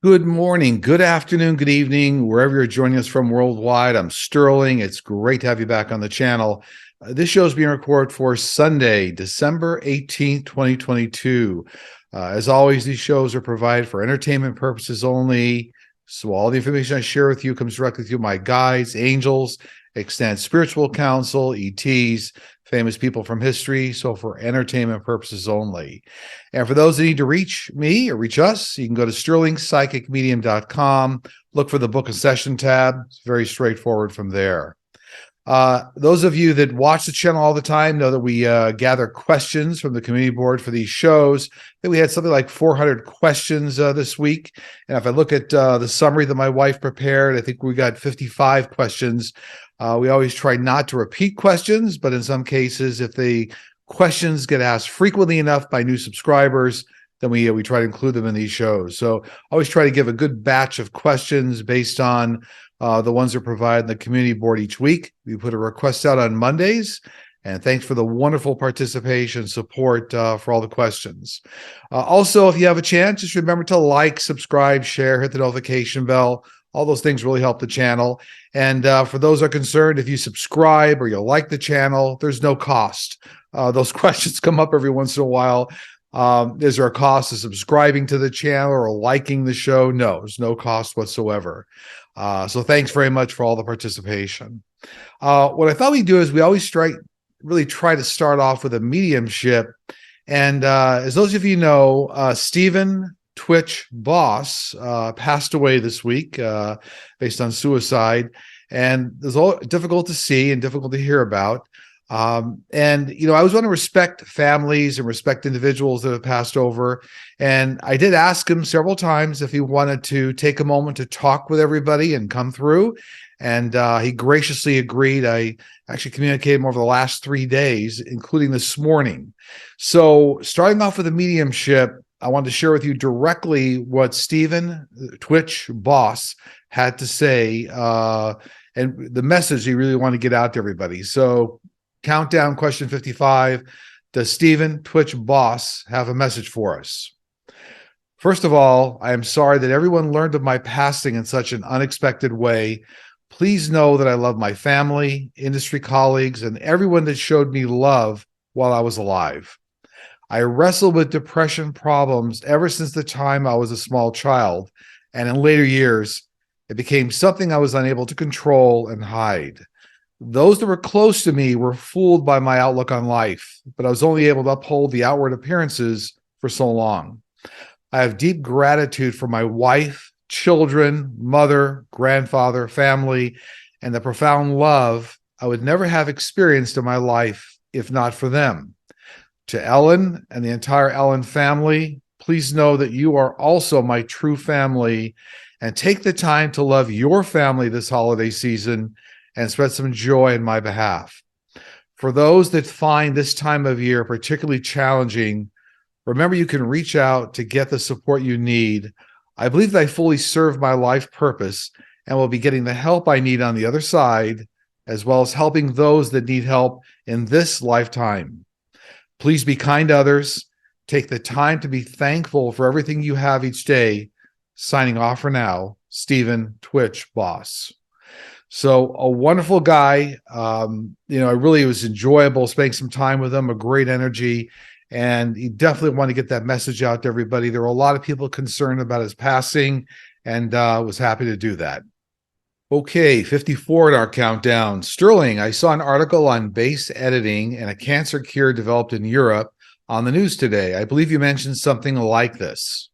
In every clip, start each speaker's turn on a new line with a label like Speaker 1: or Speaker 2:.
Speaker 1: Good morning, good afternoon, good evening, wherever you're joining us from worldwide. I'm Sterling. It's great to have you back on the channel. This show is being recorded for Sunday, December 18th, 2022. As always, these shows are provided for entertainment purposes only. So all the information I share with you comes directly through my guides, angels, extended spiritual counsel, ETs, famous people from history. So for entertainment purposes only. And for those that need to reach me or reach us, you can go to sterlingpsychicmedium.com, look for the book a session tab. It's very straightforward from there. Those of you that watch the channel all the time know that we gather questions from the community board for these shows. I think we had something like 400 questions this week. And if I look at the summary that my wife prepared, I think we got 55 questions. We always try not to repeat questions, but in some cases, if the questions get asked frequently enough by new subscribers, then we try to include them in these shows. So always try to give a good batch of questions based on the ones that are provided in the community board each week. We put a request out on Mondays, and thanks for the wonderful participation support for all the questions. Also, if you have a chance, just remember to like, subscribe, share, hit the notification bell. All those things really help the channel. And for those who are concerned, if you subscribe or you like the channel, there's no cost. Those questions come up every once in a while. Is there a cost to subscribing to the channel or liking the show? No, there's no cost whatsoever. So thanks very much for all the participation. What I thought we'd do is we always really try to start off with a mediumship. And as those of you know, Stephen Twitch Boss passed away this week based on suicide. And it's all difficult to see and difficult to hear about. And, you know, I always want to respect families and respect individuals that have passed over. And I did ask him several times if he wanted to take a moment to talk with everybody and come through. And he graciously agreed. I actually communicated him over the last 3 days, including this morning. So starting off with the mediumship, I wanted to share with you directly what Stephen Twitch Boss had to say and the message he really wanted to get out to everybody. So countdown question 55. Does Stephen Twitch Boss have a message for us? First of all, I am sorry that everyone learned of my passing in such an unexpected way. Please know that I love my family, industry colleagues, and everyone that showed me love while I was alive. I wrestled with depression problems ever since the time I was a small child, and in later years, it became something I was unable to control and hide. Those that were close to me were fooled by my outlook on life, but I was only able to uphold the outward appearances for so long. I have deep gratitude for my wife, children, mother, grandfather, family, and the profound love I would never have experienced in my life if not for them. To Ellen and the entire Ellen family, please know that you are also my true family, and take the time to love your family this holiday season and spread some joy in my behalf. For those that find this time of year particularly challenging, remember you can reach out to get the support you need. I believe that I fully serve my life purpose and will be getting the help I need on the other side, as well as helping those that need help in this lifetime. Please be kind to others. Take the time to be thankful for everything you have each day. Signing off for now, Stephen Twitch Boss. So a wonderful guy. You know, it really was enjoyable spending some time with him, a great energy. And he definitely wanted to get that message out to everybody. There were a lot of people concerned about his passing, and was happy to do that. Okay, 54 in our countdown. Sterling, I saw an article on base editing and a cancer cure developed in Europe on the news today. I believe you mentioned something like this.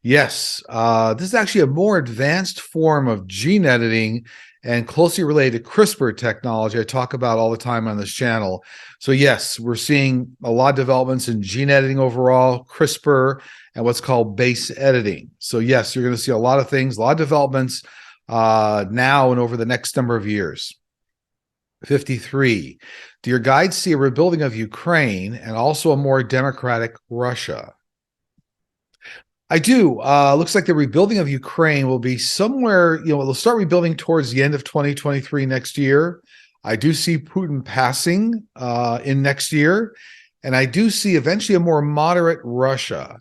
Speaker 1: Yes, this is actually a more advanced form of gene editing and closely related to CRISPR technology I talk about all the time on this channel. So yes, we're seeing a lot of developments in gene editing overall, CRISPR, and what's called base editing. So yes, you're going to see a lot of things, a lot of developments now and over the next number of years. 53. Do your guides see a rebuilding of Ukraine and also a more democratic Russia? I do. Looks like the rebuilding of Ukraine will be somewhere, you know, they'll start rebuilding towards the end of 2023 next year. I do see Putin passing in next year, and I do see eventually a more moderate Russia.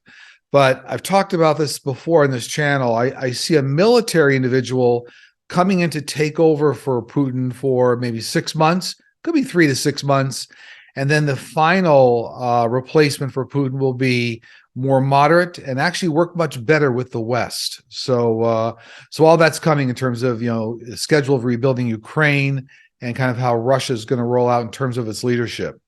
Speaker 1: But I've talked about this before in this channel. I see a military individual coming in to take over for Putin for maybe 6 months, could be 3 to 6 months. And then the final replacement for Putin will be more moderate and actually work much better with the West. So all that's coming in terms of, the schedule of rebuilding Ukraine and kind of how Russia is going to roll out in terms of its leadership.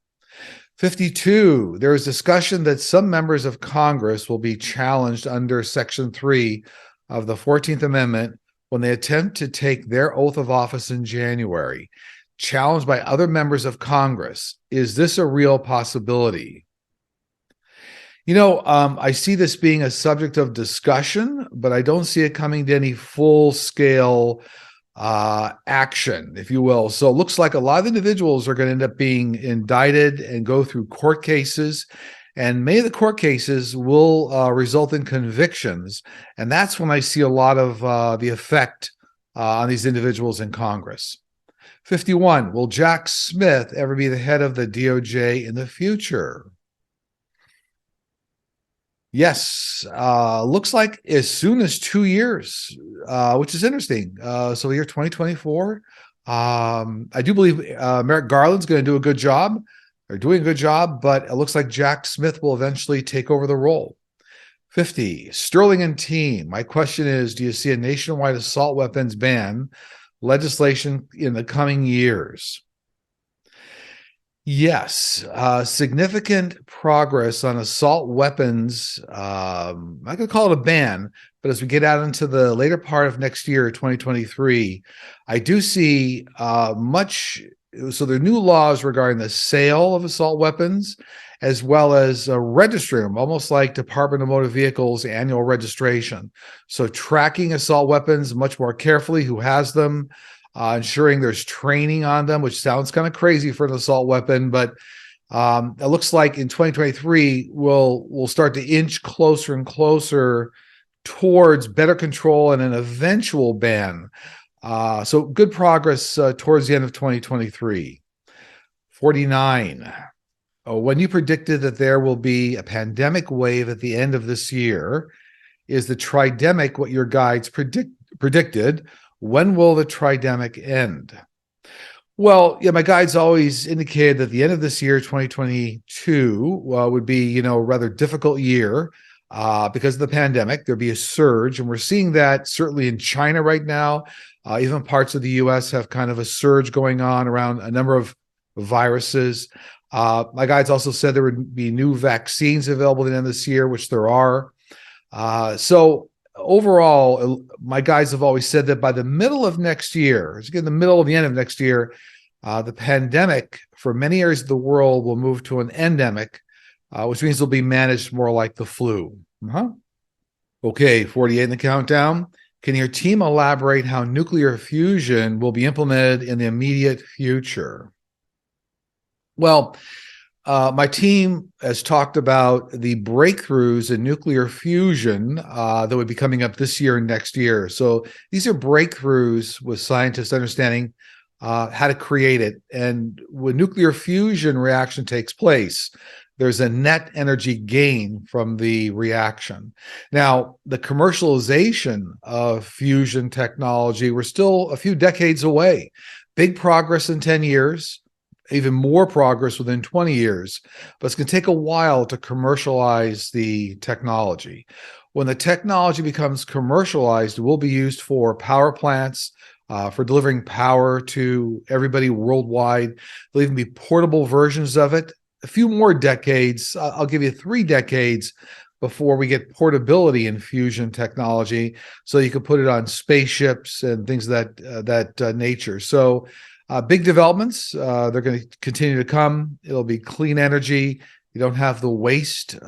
Speaker 1: 52, there is discussion that some members of Congress will be challenged under Section 3 of the 14th Amendment when they attempt to take their oath of office in January, challenged by other members of Congress. Is this a real possibility? I see this being a subject of discussion, but I don't see it coming to any full-scale action, if you will. So it looks like a lot of individuals are going to end up being indicted and go through court cases, and many of the court cases will result in convictions. And that's when I see a lot of the effect on these individuals in Congress. 51, will Jack Smith ever be the head of the DOJ in the future? Yes, looks like as soon as 2 years, which is interesting. So the year 2024, I do believe Merrick Garland's going to do a good job, or doing a good job, but it looks like Jack Smith will eventually take over the role. 50, Sterling and team. My question is, do you see a nationwide assault weapons ban legislation in the coming years? Yes, significant progress on assault weapons. I'm not going to call it a ban, but as we get out into the later part of next year, 2023, I do see much. So there are new laws regarding the sale of assault weapons, as well as registering them, almost like Department of Motor Vehicles annual registration. So tracking assault weapons much more carefully, who has them, ensuring there's training on them, which sounds kind of crazy for an assault weapon, but it looks like in 2023 we'll start to inch closer and closer towards better control and an eventual ban. So good progress towards the end of 2023. 49. When you predicted that there will be a pandemic wave at the end of this year, is the tridemic what your guides predicted? When will the tridemic end? Well, yeah, my guides always indicated that the end of this year, 2022, would be, a rather difficult year because of the pandemic. There'll be a surge, and we're seeing that certainly in China right now. Even parts of the U.S. have kind of a surge going on around a number of viruses. My guides also said there would be new vaccines available at the end of this year, which there are. So overall, my guides have always said that by the middle of next year, again, the middle of the end of next year, the pandemic for many areas of the world will move to an endemic, which means it'll be managed more like the flu. Okay, 48 in the countdown. Can your team elaborate how nuclear fusion will be implemented in the immediate future? Well, my team has talked about the breakthroughs in nuclear fusion that would be coming up this year and next year. So these are breakthroughs with scientists understanding how to create it. And when nuclear fusion reaction takes place, there's a net energy gain from the reaction. Now, the commercialization of fusion technology, we're still a few decades away. Big progress in 10 years. Even more progress within 20 years, but it's going to take a while to commercialize the technology. When the technology becomes commercialized, it will be used for power plants, for delivering power to everybody worldwide. There'll even be portable versions of it. A few more decades, I'll give you 3 decades before we get portability in fusion technology, so you can put it on spaceships and things of that nature. So big developments, they're going to continue to come. It'll be clean energy. You don't have the waste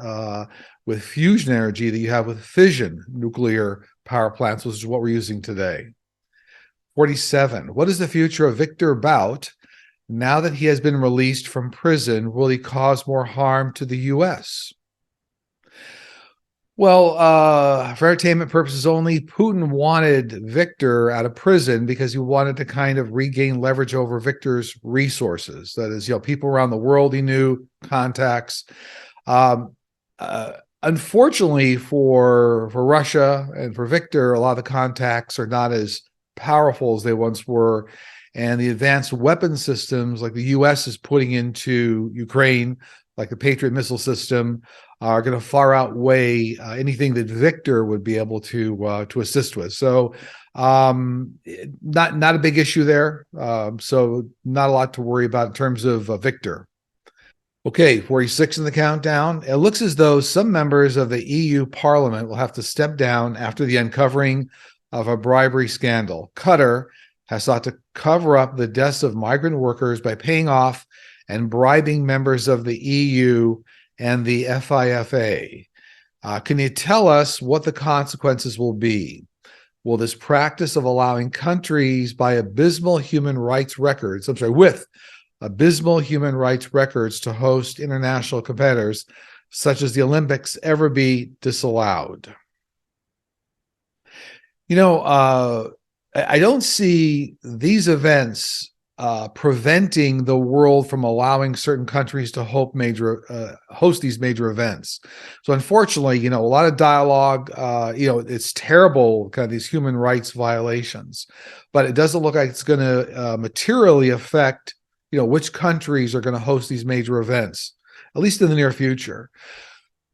Speaker 1: with fusion energy that you have with fission nuclear power plants, which is what we're using today. 47. What is the future of Victor Bout now that he has been released from prison? Will he cause more harm to the U.S.? Well, for entertainment purposes only, Putin wanted Victor out of prison because he wanted to kind of regain leverage over Victor's resources. That is, people around the world he knew, contacts. Unfortunately for Russia and for Victor, a lot of the contacts are not as powerful as they once were. And the advanced weapon systems like the US is putting into Ukraine, like the Patriot missile system, are going to far outweigh anything that Victor would be able to assist with. So not a big issue there. So not a lot to worry about in terms of Victor. Okay, 46 in the countdown. It looks as though some members of the EU Parliament will have to step down after the uncovering of a bribery scandal. Qatar has sought to cover up the deaths of migrant workers by paying off and bribing members of the EU and the FIFA. Can you tell us what the consequences will be? Will this practice of allowing countries with abysmal human rights records to host international competitors such as the Olympics ever be disallowed? I don't see these events preventing the world from allowing certain countries to host these major events. So unfortunately, a lot of dialogue, it's terrible, kind of these human rights violations, but it doesn't look like it's going to materially affect which countries are going to host these major events, at least in the near future.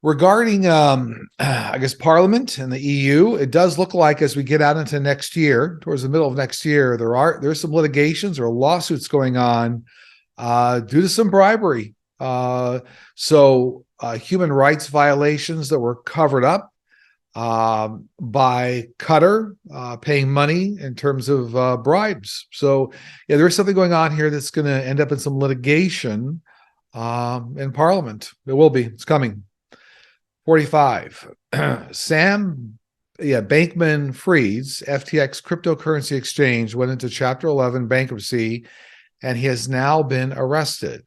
Speaker 1: Regarding, Parliament and the EU, it does look like as we get out into next year, towards the middle of next year, there's some litigations or lawsuits going on due to some bribery. So human rights violations that were covered up by Qatar paying money in terms of bribes. So yeah, there's something going on here that's going to end up in some litigation in Parliament. It will be. It's coming. 45. Sam Bankman-Fried's FTX cryptocurrency exchange went into Chapter 11 bankruptcy, and he has now been arrested.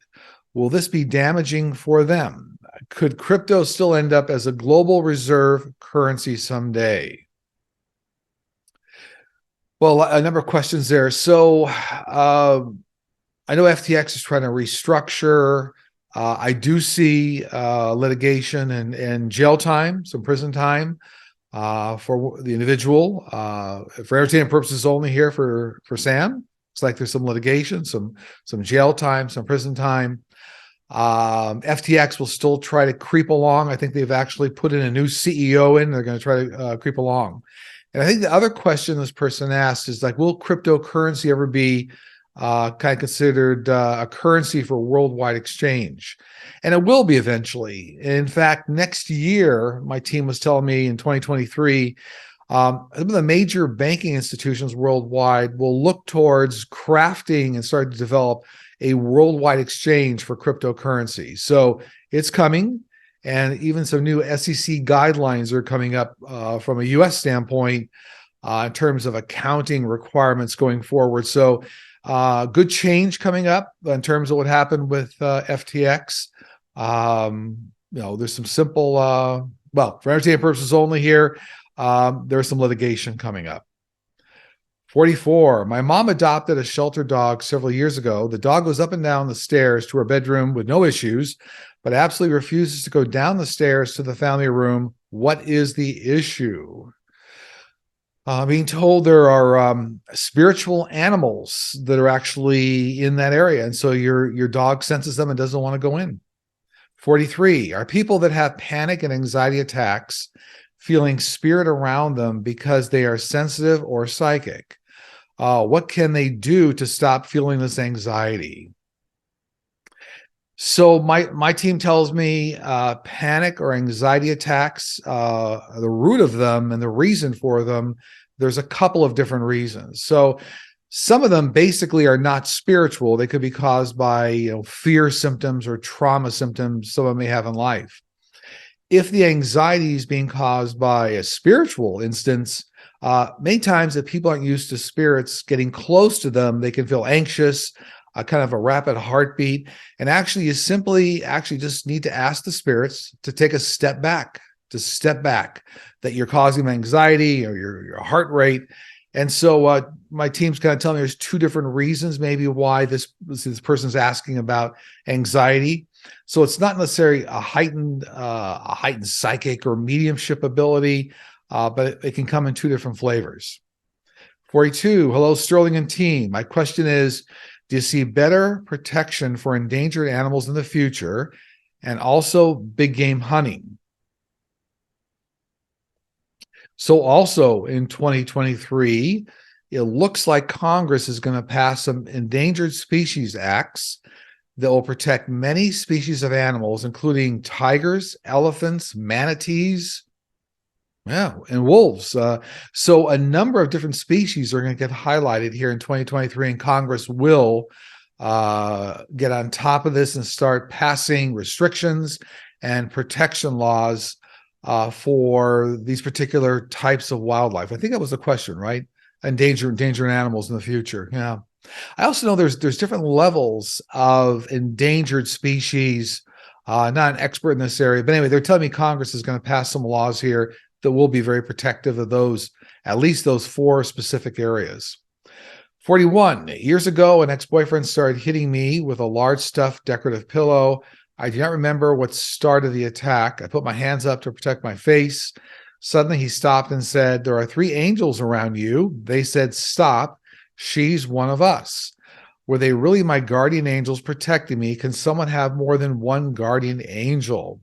Speaker 1: Will this be damaging for them? Could crypto still end up as a global reserve currency someday? Well, a number of questions there. So I know FTX is trying to restructure. I do see litigation and jail time, some prison time for the individual. For entertainment purposes only here for Sam. It's like there's some litigation, some jail time, some prison time. FTX will still try to creep along. I think they've actually put in a new CEO in. They're going to try to creep along. And I think the other question this person asked is like, will cryptocurrency ever be kind of considered a currency for worldwide exchange? And it will be eventually. In fact, next year, my team was telling me in 2023, some of the major banking institutions worldwide will look towards crafting and start to develop a worldwide exchange for cryptocurrency. So it's coming, and even some new SEC guidelines are coming up from a U.S. standpoint in terms of accounting requirements going forward. So good change coming up in terms of what happened with FTX. There's some simple, for entertainment purposes only here, there's some litigation coming up. 44. My mom adopted a shelter dog several years ago. The dog goes up and down the stairs to her bedroom with no issues, but absolutely refuses to go down the stairs to the family room. What is the issue? Being told there are spiritual animals that are actually in that area, and so your dog senses them and doesn't want to go in. 43. Are people that have panic and anxiety attacks feeling spirit around them because they are sensitive or psychic? What can they do to stop feeling this anxiety? So my team tells me panic or anxiety attacks, the root of them and the reason for them, there's a couple of different reasons. So some of them basically are not spiritual. They could be caused by fear symptoms or trauma symptoms someone may have in life. If the anxiety is being caused by a spiritual instance, many times if people aren't used to spirits getting close to them, they can feel anxious, kind of a rapid heartbeat. And actually, you simply just need to ask the spirits to take a step back, that you're causing anxiety or your heart rate. And so my team's kind of telling me there's two different reasons maybe why this person's asking about anxiety. So it's not necessarily a heightened psychic or mediumship ability, but it can come in two different flavors. 42, hello, Sterling and team. My question is, do you see better protection for endangered animals in the future and also big game hunting? So also in 2023, it looks like Congress is going to pass some endangered species acts that will protect many species of animals, including tigers, elephants, manatees, and wolves. So a number of different species are going to get highlighted here in 2023, and Congress will get on top of this and start passing restrictions and protection laws for these particular types of wildlife. I think that was the question, right? Endangered animals in the future. Yeah. I also know there's different levels of endangered species. Not an expert in this area, but anyway, they're telling me Congress is going to pass some laws here that will be very protective of those, at least those four specific areas. 41, years ago, an ex-boyfriend started hitting me with a large stuffed decorative pillow. I do not remember what started the attack. I put my hands up to protect my face. Suddenly he stopped and said, "There are 3 angels around you." They said, "Stop. She's one of us." Were they really my guardian angels protecting me? Can someone have more than one guardian angel?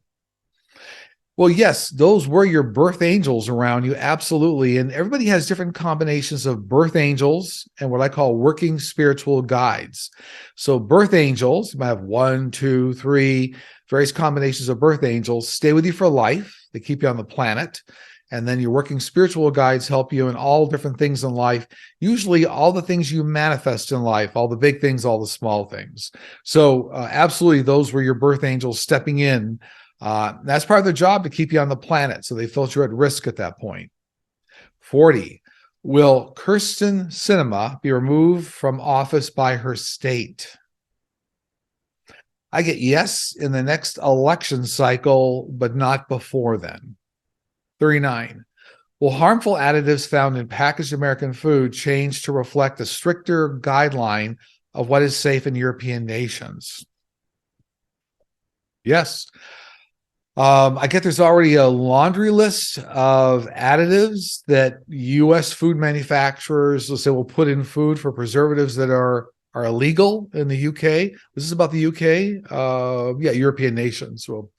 Speaker 1: Well, yes, those were your birth angels around you, absolutely. And everybody has different combinations of birth angels and what I call working spiritual guides. So birth angels, you might have 1, 2, 3, various combinations of birth angels, stay with you for life. They keep you on the planet. And then your working spiritual guides help you in all different things in life, usually all the things you manifest in life, all the big things, all the small things. So absolutely, those were your birth angels stepping in. That's part of their job, to keep you on the planet. So they felt you at risk at that point. 40, will Kirsten Sinema be removed from office by her state? I get yes in the next election cycle, but not before then. 39, will harmful additives found in packaged American food change to reflect a stricter guideline of what is safe in European nations? Yes. I get there's already a laundry list of additives that U.S. food manufacturers, let's say, will put in food for preservatives that are illegal in the U.K. This is about the U.K. European nations. So,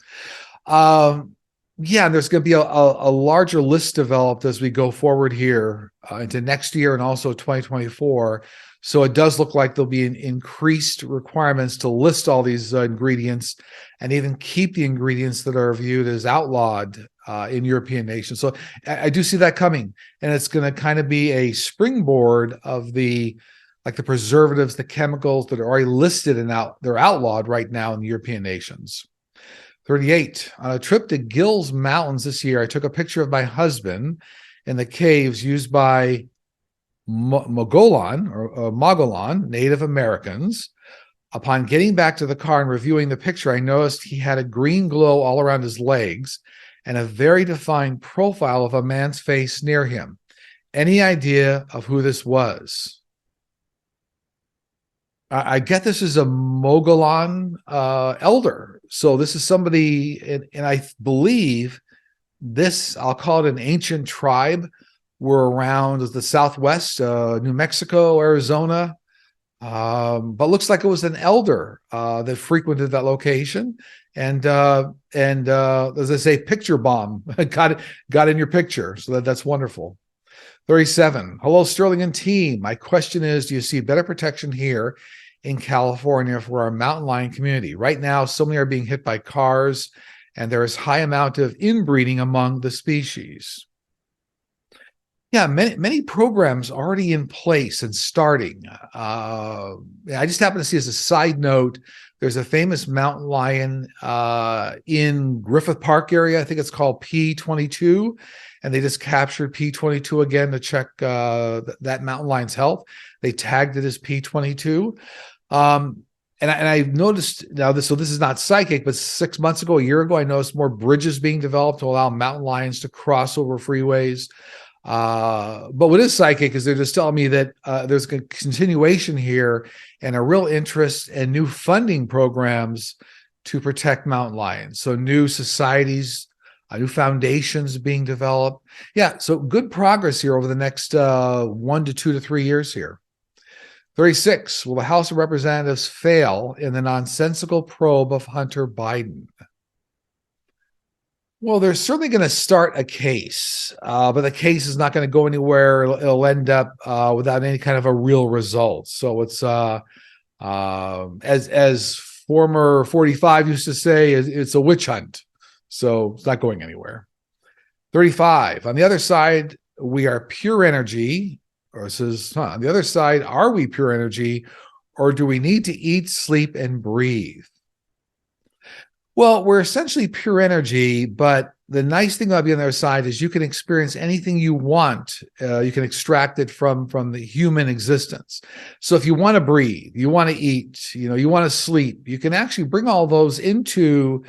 Speaker 1: there's going to be a larger list developed as we go forward here into next year and also 2024. So it does look like there'll be increased requirements to list all these ingredients and even keep the ingredients that are viewed as outlawed in European nations. So I do see that coming, and it's going to kind of be a springboard of the preservatives, the chemicals that are already listed and they're outlawed right now in the European nations. 38, on a trip to Gills Mountains this year, I took a picture of my husband in the caves used by Mogollon Native Americans. Upon getting back to the car and reviewing the picture, I noticed he had a green glow all around his legs and a very defined profile of a man's face near him. Any idea of who this was? I get this is a Mogollon elder. So this is somebody, and I believe this, I'll call it an ancient tribe, were around the Southwest, New Mexico, Arizona. But looks like it was an elder that frequented that location. And as I say, picture bomb got in your picture. So that's wonderful. 37, hello, Sterling and team. My question is, do you see better protection here in California for our mountain lion community? Right now, so many are being hit by cars, and there is high amount of inbreeding among the species. Yeah, many programs already in place and starting. I just happen to see, as a side note, there's a famous mountain lion in Griffith Park area. I think it's called P22, and they just captured P22 again to check that mountain lion's health. They tagged it as P22. And I've noticed now this, so this is not psychic, but 6 months ago, a year ago, I noticed more bridges being developed to allow mountain lions to cross over freeways. But what is psychic is they're just telling me that there's a continuation here and a real interest in new funding programs to protect mountain lions. So new societies, new foundations being developed. Yeah, so good progress here over the next 1 to 2 to 3 years here. 36, will the House of Representatives fail in the nonsensical probe of Hunter Biden? Well, they're certainly going to start a case, but the case is not going to go anywhere. It'll end up without any kind of a real result. So it's as former 45 used to say, it's a witch hunt. So it's not going anywhere. 35. On the other side, we are pure energy. Or it says, on the other side, are we pure energy, or do we need to eat, sleep, and breathe? Well, we're essentially pure energy, but the nice thing about being on the other side is you can experience anything you want. You can extract it from the human existence. So if you want to breathe, you want to eat, you want to sleep, you can actually bring all those into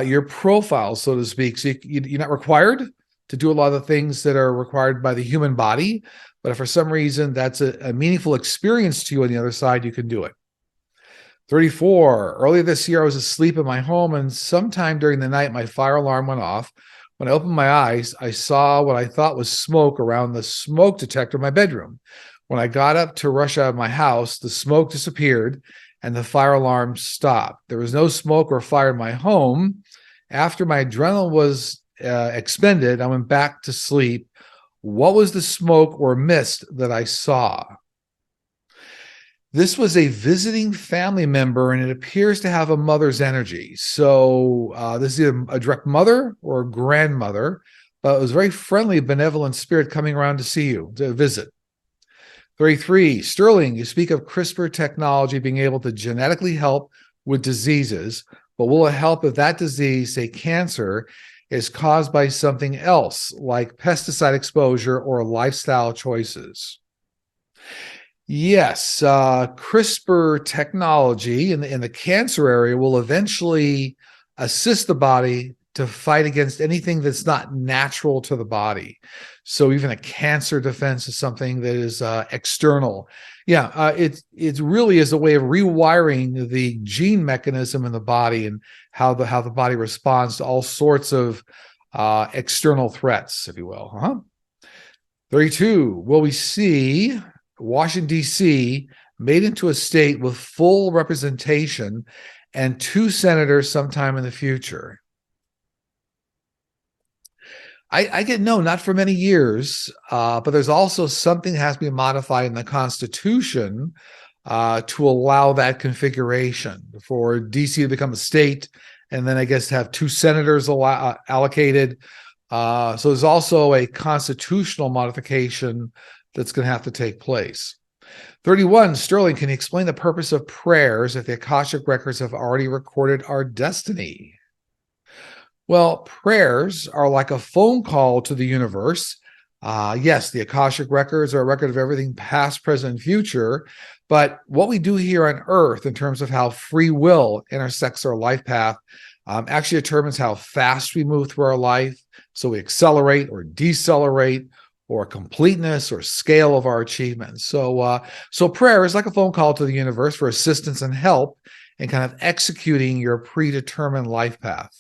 Speaker 1: your profile, so to speak. So you're not required to do a lot of the things that are required by the human body. But if for some reason that's a meaningful experience to you on the other side, you can do it. 34. Earlier this year, I was asleep in my home, and sometime during the night, my fire alarm went off. When I opened my eyes, I saw what I thought was smoke around the smoke detector in my bedroom. When I got up to rush out of my house, the smoke disappeared and the fire alarm stopped. There was no smoke or fire in my home. After my adrenaline was expended, I went back to sleep. What was the smoke or mist that I saw? This was a visiting family member, and it appears to have a mother's energy. So this is either a direct mother or a grandmother, but it was a very friendly, benevolent spirit coming around to see you, to visit. 33, Sterling, you speak of CRISPR technology being able to genetically help with diseases, but will it help if that disease, say cancer, is caused by something else, like pesticide exposure or lifestyle choices? Yes, CRISPR technology in the cancer area will eventually assist the body to fight against anything that's not natural to the body. So even a cancer defense is something that is external. Yeah, it really is a way of rewiring the gene mechanism in the body and how the body responds to all sorts of external threats, if you will. 32, will we see Washington, D.C. made into a state with full representation and 2 senators sometime in the future? I get no, not for many years, but there's also something that has to be modified in the Constitution to allow that configuration for D.C. to become a state, and then I guess have 2 senators allocated. So there's also a constitutional modification that's going to have to take place. 31, Sterling, can you explain the purpose of prayers if the Akashic records have already recorded our destiny? Well, prayers are like a phone call to the universe. Yes, the Akashic records are a record of everything past, present, and future. But what we do here on Earth in terms of how free will intersects our life path actually determines how fast we move through our life. So we accelerate or decelerate, or completeness or scale of our achievements. So prayer is like a phone call to the universe for assistance and help in kind of executing your predetermined life path.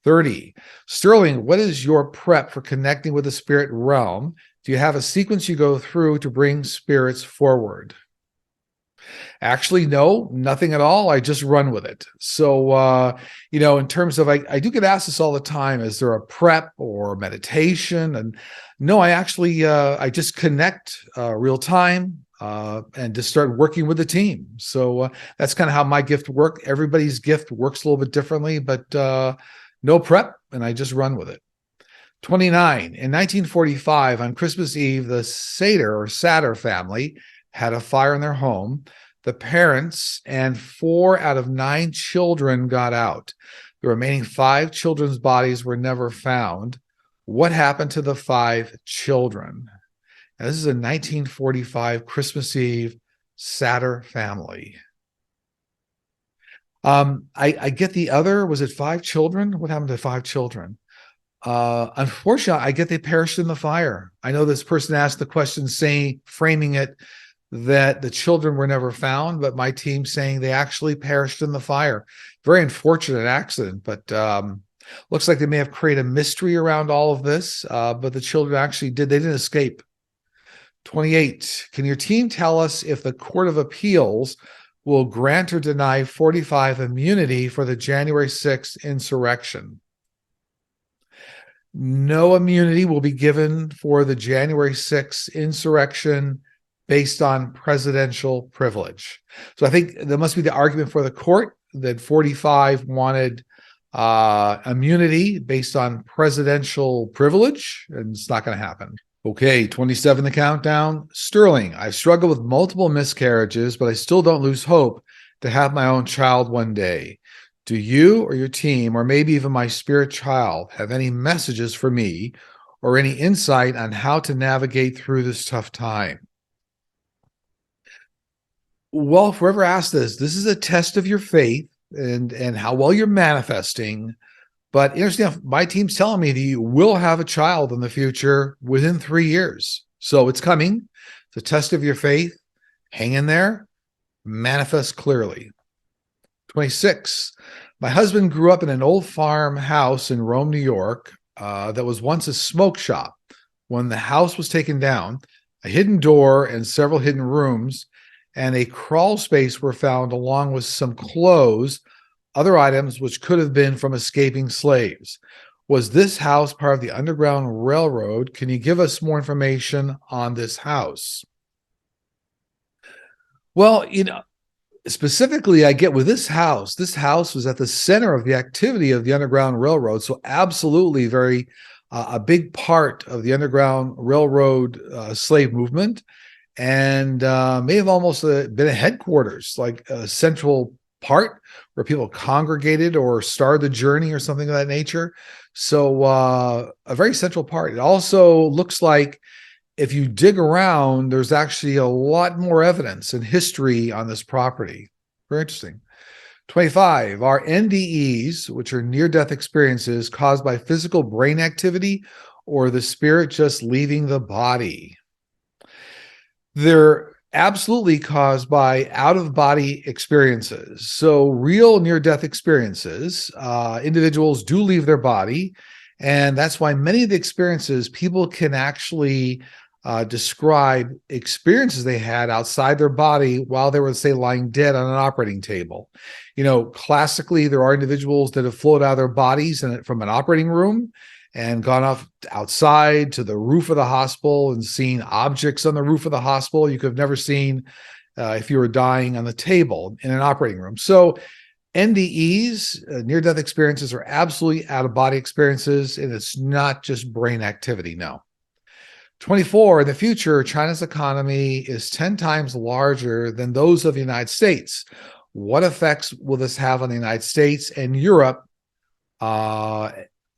Speaker 1: 30, Sterling, what is your prep for connecting with the spirit realm? Do you have a sequence you go through to bring spirits forward? Actually, no, nothing at all. I just run with it. So, in terms of, I do get asked this all the time, is there a prep or meditation? And no, I actually, I just connect real time and just start working with the team. So that's kind of how my gift works. Everybody's gift works a little bit differently, but no prep, and I just run with it. 29, in 1945, on Christmas Eve, the Sater family had a fire in their home. The parents and 4 out of 9 children got out. The remaining 5 children's bodies were never found. What happened to the 5 children? Now, this is a 1945 Christmas Eve Sater family. I get the other, was it 5 children? What happened to 5 children? Unfortunately, I get they perished in the fire. I know this person asked the question saying, framing it that the children were never found, but my team saying they actually perished in the fire. Very unfortunate accident, but looks like they may have created a mystery around all of this, but the children actually they didn't escape. 28, can your team tell us if the Court of Appeals will grant or deny 45 immunity for the January 6th insurrection? No immunity will be given for the January 6th insurrection based on presidential privilege. So I think there must be the argument for the court that 45 wanted immunity based on presidential privilege, and it's not going to happen. Okay, 27, the countdown. Sterling, I've struggled with multiple miscarriages, but I still don't lose hope to have my own child one day. Do you or your team, or maybe even my spirit child, have any messages for me or any insight on how to navigate through this tough time? Well, whoever asked this is a test of your faith and how well you're manifesting. But interesting, my team's telling me that you will have a child in the future within 3 years. So it's coming. It's a test of your faith. Hang in there. Manifest clearly. 26. My husband grew up in an old farmhouse in Rome, New York, that was once a smoke shop. When the house was taken down, a hidden door and several hidden rooms and a crawl space were found along with some clothes, other items which could have been from escaping slaves. Was this house part of the Underground Railroad? Can you give us more information on this house? Well, specifically, I get with this house was at the center of the activity of the Underground Railroad. So absolutely very a big part of the Underground Railroad slave movement, and may have almost been a headquarters, like a central part where people congregated or started the journey or something of that nature. So a very central part. It also looks like if you dig around, there's actually a lot more evidence and history on this property. Very interesting. 25, are NDEs, which are near-death experiences caused by physical brain activity or the spirit just leaving the body? They're absolutely caused by out-of-body experiences. So real near-death experiences, individuals do leave their body, and that's why many of the experiences people can actually describe experiences they had outside their body while they were, say, lying dead on an operating table. Classically, there are individuals that have floated out of their bodies from an operating room and gone off outside to the roof of the hospital and seen objects on the roof of the hospital you could have never seen if you were dying on the table in an operating room. So NDEs, near-death experiences, are absolutely out-of-body experiences, and it's not just brain activity, no. 24, in the future, China's economy is 10 times larger than those of the United States. What effects will this have on the United States and Europe?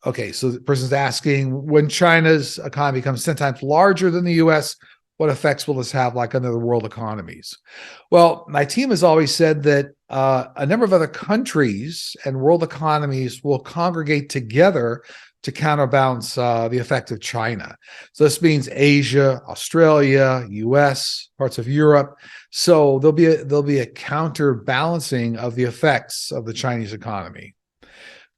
Speaker 1: Okay, so the person's asking, when China's economy becomes 10 times larger than the US, what effects will this have like on the world economies? Well, my team has always said that a number of other countries and world economies will congregate together to counterbalance the effect of China. So this means Asia, Australia, US, parts of Europe. So there'll be a counterbalancing of the effects of the Chinese economy.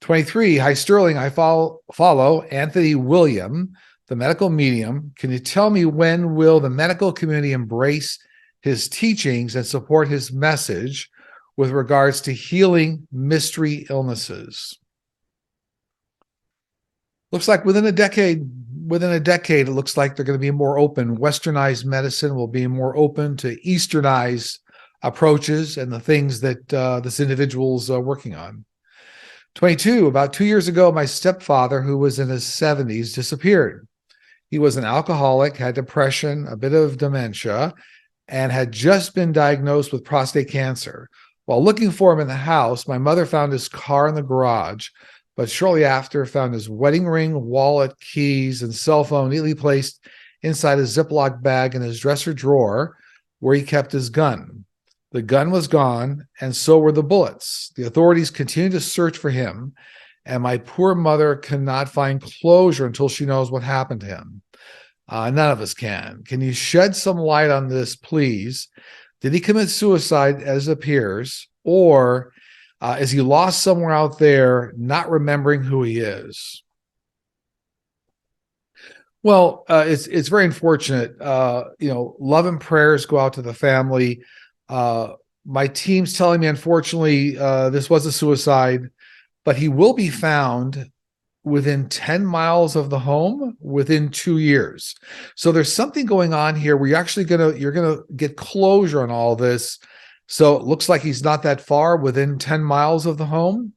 Speaker 1: 23, hi Sterling, I follow Anthony William, the medical medium. Can you tell me when will the medical community embrace his teachings and support his message with regards to healing mystery illnesses? Looks like within a decade, it looks like they're going to be more open. Westernized medicine will be more open to Easternized approaches and the things that this individual's working on. 22, about 2 years ago, my stepfather, who was in his 70s, disappeared. He was an alcoholic, had depression, a bit of dementia, and had just been diagnosed with prostate cancer. While looking for him in the house, my mother found his car in the garage, but shortly after found his wedding ring, wallet, keys, and cell phone neatly placed inside a Ziploc bag in his dresser drawer where he kept his gun. The gun was gone, and so were the bullets. The authorities continued to search for him, and my poor mother cannot find closure until she knows what happened to him. None of us can. Can you shed some light on this, please? Did he commit suicide as it appears, or is he lost somewhere out there, not remembering who he is? Well, it's very unfortunate. Love and prayers go out to the family. My team's telling me, unfortunately, this was a suicide, but he will be found within 10 miles of the home within 2 years. So there's something going on here where you're gonna get closure on all this. So it looks like he's not that far, within 10 miles of the home.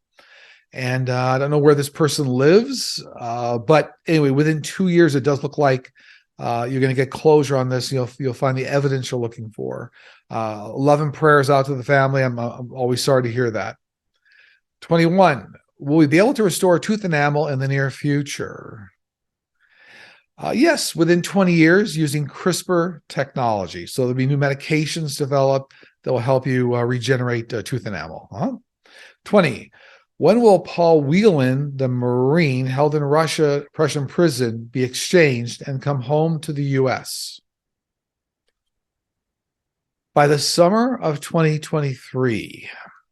Speaker 1: And I don't know where this person lives, but anyway, within 2 years, it does look like you're going to get closure on this. You'll find the evidence you're looking for. Love and prayers out to the family. I'm always sorry to hear that. 21. Will we be able to restore tooth enamel in the near future? Yes, within 20 years using CRISPR technology. So there'll be new medications developed that will help you regenerate tooth enamel. 20. When will Paul Whelan, the Marine held in Russian prison, be exchanged and come home to the U.S.? By the summer of 2023.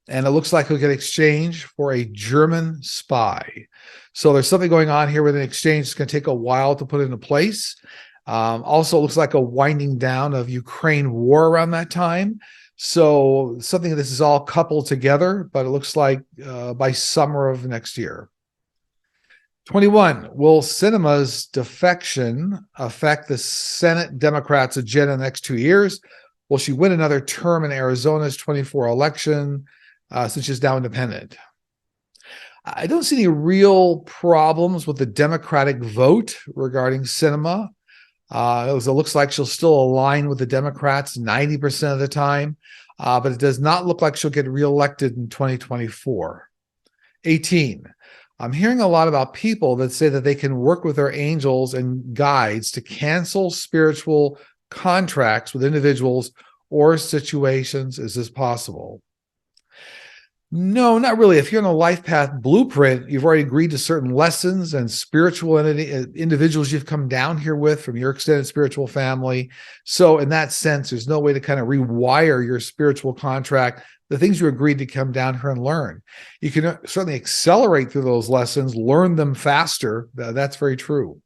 Speaker 1: And it looks like he'll get exchanged for a German spy. So there's something going on here with an exchange. It's going to take a while to put into place. Also, it looks like a winding down of Ukraine war around that time. So something this is all coupled together, but it looks like by summer of next year. 21. Will Sinema's defection affect the Senate Democrats' agenda in the next 2 years? Will she win another term in Arizona's 24 election since she's now independent? I don't see any real problems with the Democratic vote regarding Sinema. It looks like she'll still align with the Democrats 90% of the time, but it does not look like she'll get reelected in 2024. 18. I'm hearing a lot about people that say that they can work with their angels and guides to cancel spiritual contracts with individuals or situations. Is this possible? No, not really. If you're in a life path blueprint, you've already agreed to certain lessons and spiritual individuals you've come down here with from your extended spiritual family. So in that sense, there's no way to kind of rewire your spiritual contract, the things you agreed to come down here and learn. You can certainly accelerate through those lessons, learn them faster. That's very true.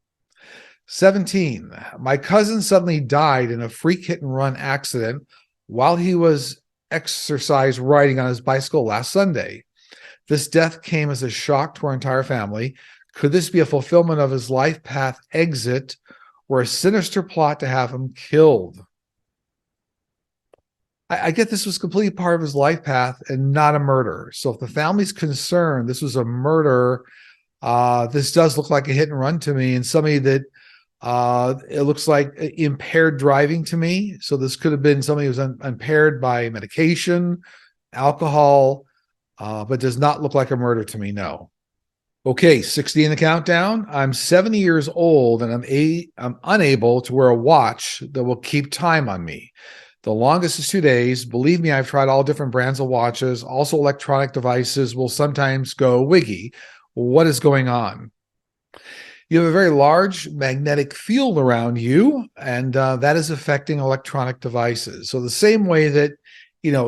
Speaker 1: 17. My cousin suddenly died in a freak hit and run accident while he was exercise riding on his bicycle last Sunday. This death came as a shock to our entire family. Could this be a fulfillment of his life path exit or a sinister plot to have him killed? I get this was completely part of his life path and not a murder. So if the family's concerned this was a murder, this does look like a hit and run to me, and somebody that it looks like impaired driving to me. So this could have been somebody who's impaired by medication, alcohol, but does not look like a murder to me. No. Okay, 60 in the countdown. I'm 70 years old and I'm unable to wear a watch that will keep time on me. The longest is 2 days. Believe me, I've tried all different brands of watches. Also, electronic devices will sometimes go wiggy. What is going on? You have a very large magnetic field around you, and that is affecting electronic devices. So the same way that,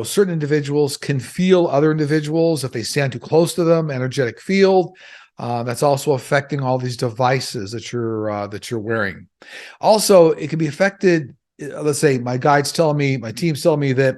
Speaker 1: certain individuals can feel other individuals if they stand too close to them, energetic field, that's also affecting all these devices that you're wearing. Also, it can be affected. Let's say my team's telling me that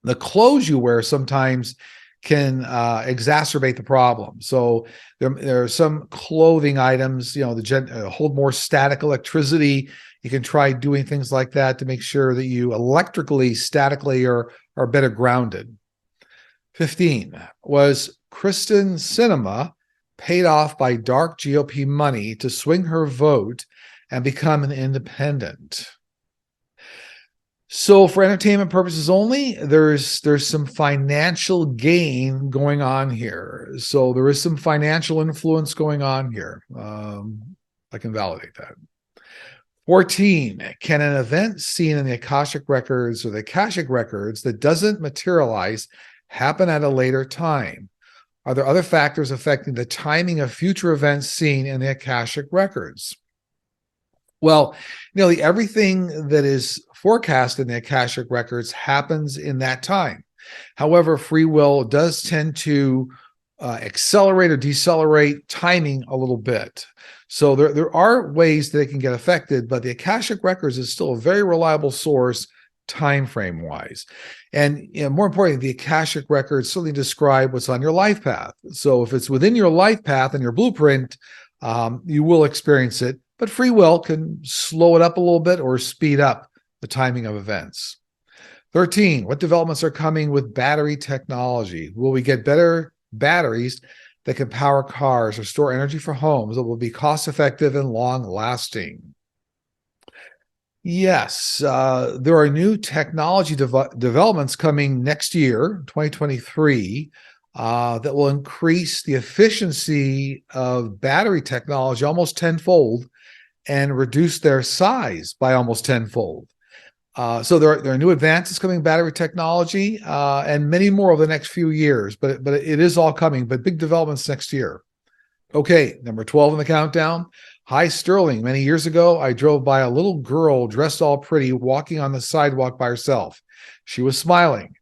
Speaker 1: the clothes you wear sometimes can exacerbate the problem. So there are some clothing items, that hold more static electricity. You can try doing things like that to make sure that you electrically, statically are better grounded. 15. Was Kristen Sinema paid off by dark GOP money to swing her vote and become an independent? So for entertainment purposes only, there's some financial gain going on here. So there is some financial influence going on here. I can validate that. 14, can an event seen in the Akashic records or the Akashic records that doesn't materialize happen at a later time? Are there other factors affecting the timing of future events seen in the Akashic records? Well, nearly everything that is forecast in the Akashic records happens in that time. However, free will does tend to accelerate or decelerate timing a little bit. So there are ways that it can get affected, but the Akashic records is still a very reliable source time frame wise. And more importantly, the Akashic records certainly describe what's on your life path. So if it's within your life path and your blueprint, you will experience it, but free will can slow it up a little bit or speed up the timing of events. 13, what developments are coming with battery technology? Will we get better batteries that can power cars or store energy for homes that will be cost effective and long lasting? Yes, there are new technology developments coming next year, 2023, that will increase the efficiency of battery technology almost tenfold and reduce their size by almost tenfold. So there are new advances coming in battery technology and many more over the next few years, but it is all coming, but big developments next year. Okay, number 12 in the countdown. Hi, Sterling. Many years ago, I drove by a little girl dressed all pretty walking on the sidewalk by herself. She was smiling.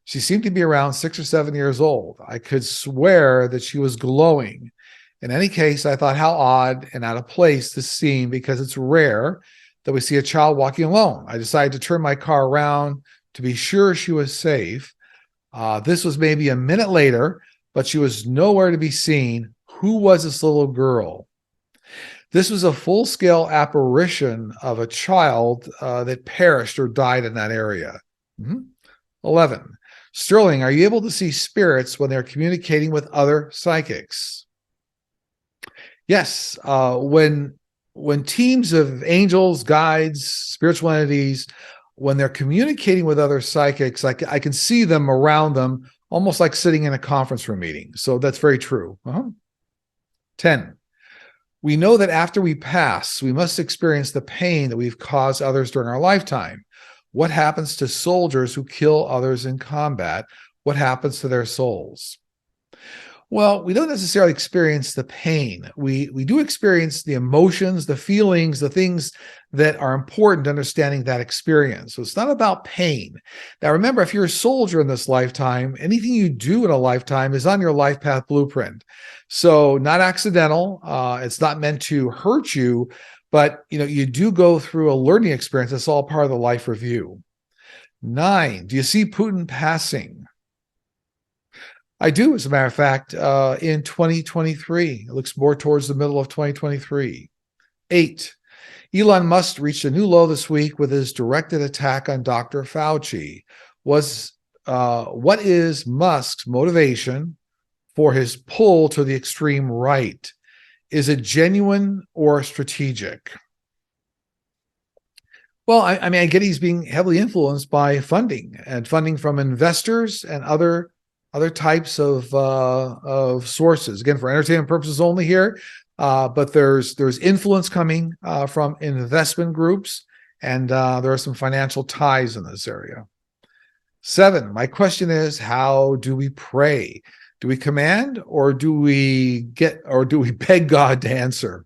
Speaker 1: She seemed to be around 6 or 7 years old. I could swear that she was glowing. In any case, I thought how odd and out of place this seemed because it's rare that we see a child walking alone. I decided to turn my car around to be sure she was safe. This was maybe a minute later, but she was nowhere to be seen. Who was this little girl? This was a full-scale apparition of a child that perished or died in that area. 11. Sterling, are you able to see spirits when they're communicating with other psychics? Yes. When teams of angels, guides, spiritual entities, when they're communicating with other psychics, I can see them around them, almost like sitting in a conference room meeting. So that's very true. 10. We know that after we pass, we must experience the pain that we've caused others during our lifetime. What happens to soldiers who kill others in combat? What happens to their souls? Well, we don't necessarily experience the pain. We do experience the emotions, the feelings, the things that are important to understanding that experience. So it's not about pain. Now, remember, if you're a soldier in this lifetime, anything you do in a lifetime is on your life path blueprint. So not accidental. It's not meant to hurt you, but you do go through a learning experience. That's all part of the life review. 9, do you see Putin passing? I do, as a matter of fact, in 2023. It looks more towards the middle of 2023. 8, Elon Musk reached a new low this week with his directed attack on Dr. Fauci. What is Musk's motivation for his pull to the extreme right? Is it genuine or strategic? Well, I mean, I get he's being heavily influenced by funding from investors and other types of sources. Again, for entertainment purposes only here, but there's influence coming from investment groups, and there are some financial ties in this area. 7, my question is, how do we pray? Do we command, or do we beg God to answer?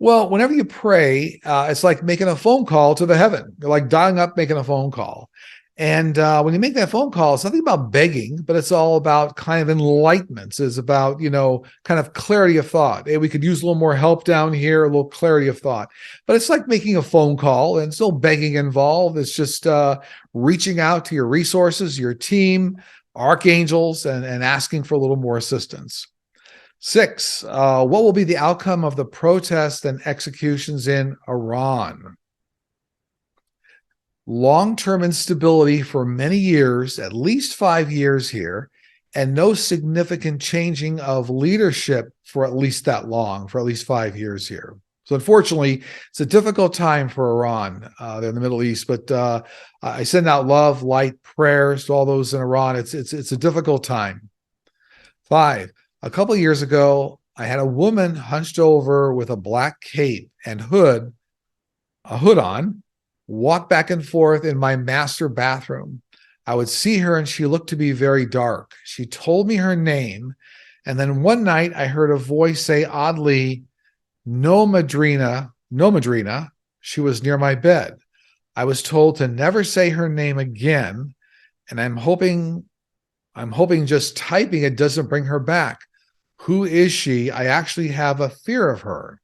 Speaker 1: Well, whenever you pray, it's like making a phone call to the heaven. You're like dialing up, making a phone call. And when you make that phone call, it's nothing about begging, but it's all about kind of enlightenment. It's about, kind of clarity of thought. Hey, we could use a little more help down here, a little clarity of thought. But it's like making a phone call, and it's no begging involved. It's just reaching out to your resources, your team, archangels, and asking for a little more assistance. 6, what will be the outcome of the protests and executions in Iran? Long-term instability for many years, at least 5 years here, and no significant changing of leadership for at least that long, for at least 5 years here. So unfortunately, it's a difficult time for Iran there in the Middle East, but I send out love, light, prayers to all those in Iran. It's a difficult time. 5, a couple of years ago, I had a woman hunched over with a black cape and a hood on, walk back and forth in my master bathroom. I would see her and she looked to be very dark. She told me her name. And then one night I heard a voice say oddly, no, Madrina, no, Madrina. She was near my bed. I was told to never say her name again. And I'm hoping just typing it doesn't bring her back. Who is she? I actually have a fear of her.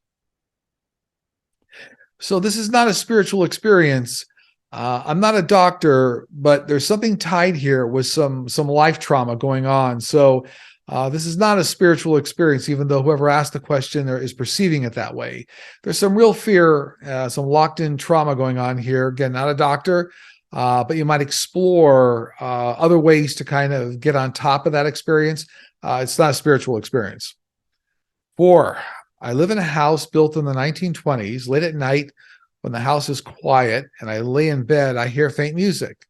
Speaker 1: So this is not a spiritual experience. I'm not a doctor, but there's something tied here with some life trauma going on. So this is not a spiritual experience, even though whoever asked the question is perceiving it that way. There's some real fear, some locked-in trauma going on here. Again, not a doctor, but you might explore other ways to kind of get on top of that experience. It's not a spiritual experience. 4, I live in a house built in the 1920s. Late at night, when the house is quiet and I lay in bed, I hear faint music.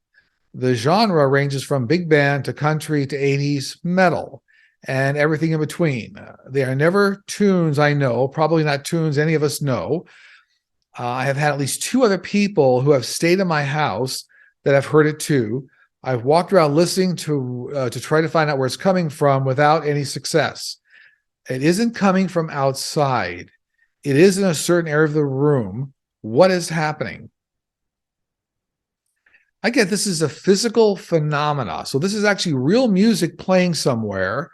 Speaker 1: The genre ranges from big band to country to 80s metal and everything in between. They are never tunes I know, probably not tunes any of us know. I have had at least 2 other people who have stayed in my house that have heard it too. I've walked around listening to try to find out where it's coming from without any success. It isn't coming from outside. It is in a certain area of the room. What is happening? I get this is a physical phenomena. So this is actually real music playing somewhere,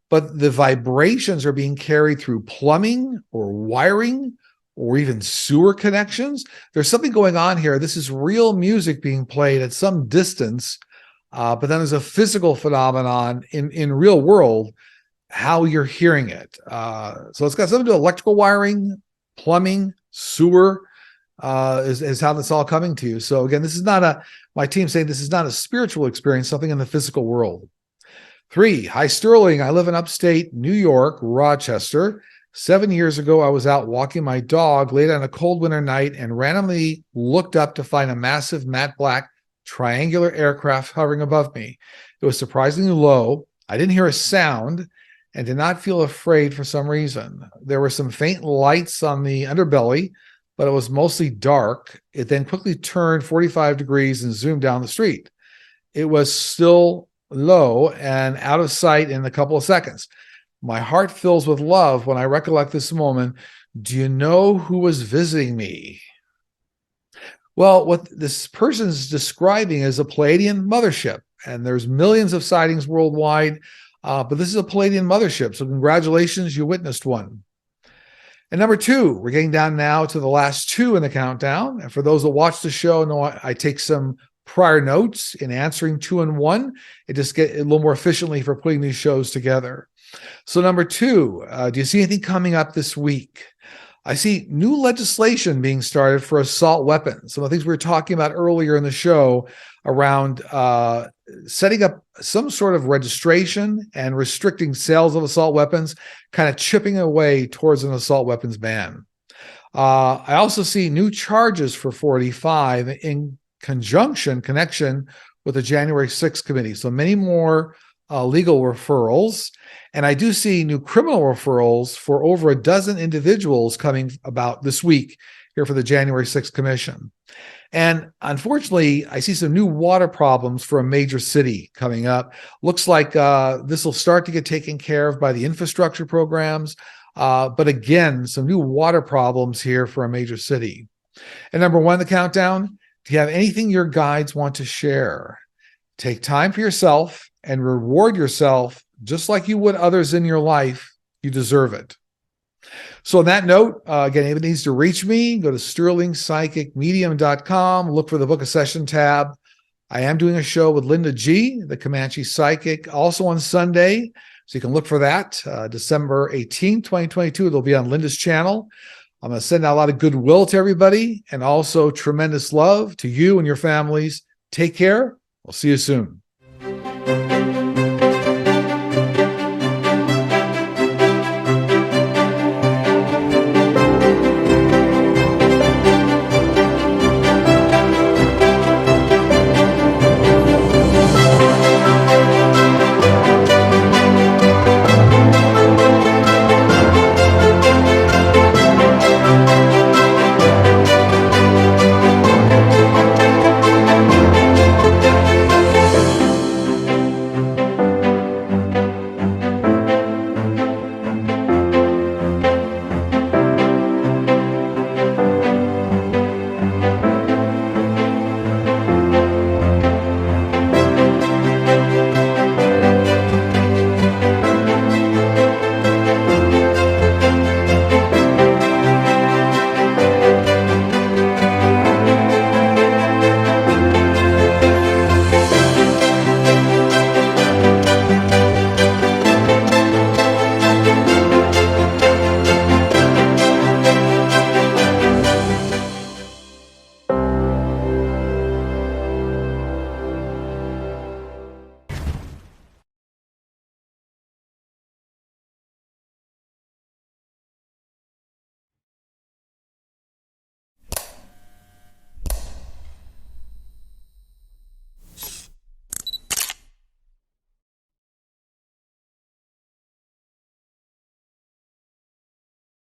Speaker 1: but the vibrations are being carried through plumbing or wiring or even sewer connections. There's something going on here. This is real music being played at some distance, but then there's a physical phenomenon in real world, how you're hearing it. So it's got something to do with electrical wiring, plumbing, sewer, is how that's all coming to you. So again, this is not my team saying this is not a spiritual experience, something in the physical world. 3, hi Sterling. I live in upstate New York, Rochester. 7 years ago, I was out walking my dog late on a cold winter night and randomly looked up to find a massive matte black triangular aircraft hovering above me. It was surprisingly low. I didn't hear a sound and did not feel afraid for some reason. There were some faint lights on the underbelly, but it was mostly dark. It then quickly turned 45 degrees and zoomed down the street. It was still low and out of sight in a couple of seconds. My heart fills with love when I recollect this moment. Do you know who was visiting me? Well, what this person's describing is a Pleiadian mothership, and there's millions of sightings worldwide, but this is a Pleiadian mothership, so congratulations, you witnessed one. And number 2, we're getting down now to the last 2 in the countdown. And for those that watch the show, know I take some prior notes in answering 2 and 1. It just gets a little more efficiently for putting these shows together. So number 2, do you see anything coming up this week? I see new legislation being started for assault weapons. Some of the things we were talking about earlier in the show around setting up some sort of registration and restricting sales of assault weapons, kind of chipping away towards an assault weapons ban. I also see new charges for 485 in connection with the January 6th committee. So many more legal referrals. And I do see new criminal referrals for over a dozen individuals coming about this week here for the January 6th commission. And unfortunately, I see some new water problems for a major city coming up. Looks like this will start to get taken care of by the infrastructure programs. But again, some new water problems here for a major city. And number 1, the countdown. Do you have anything your guides want to share? Take time for yourself and reward yourself just like you would others in your life. You deserve it. So on that note, again, if it needs to reach me, go to sterlingpsychicmedium.com, look for the Book a Session tab. I am doing a show with Linda G., the Comanche Psychic, also on Sunday. So you can look for that. December 18th, 2022. It'll be on Linda's channel. I'm going to send out a lot of goodwill to everybody and also tremendous love to you and your families. Take care. We'll see you soon.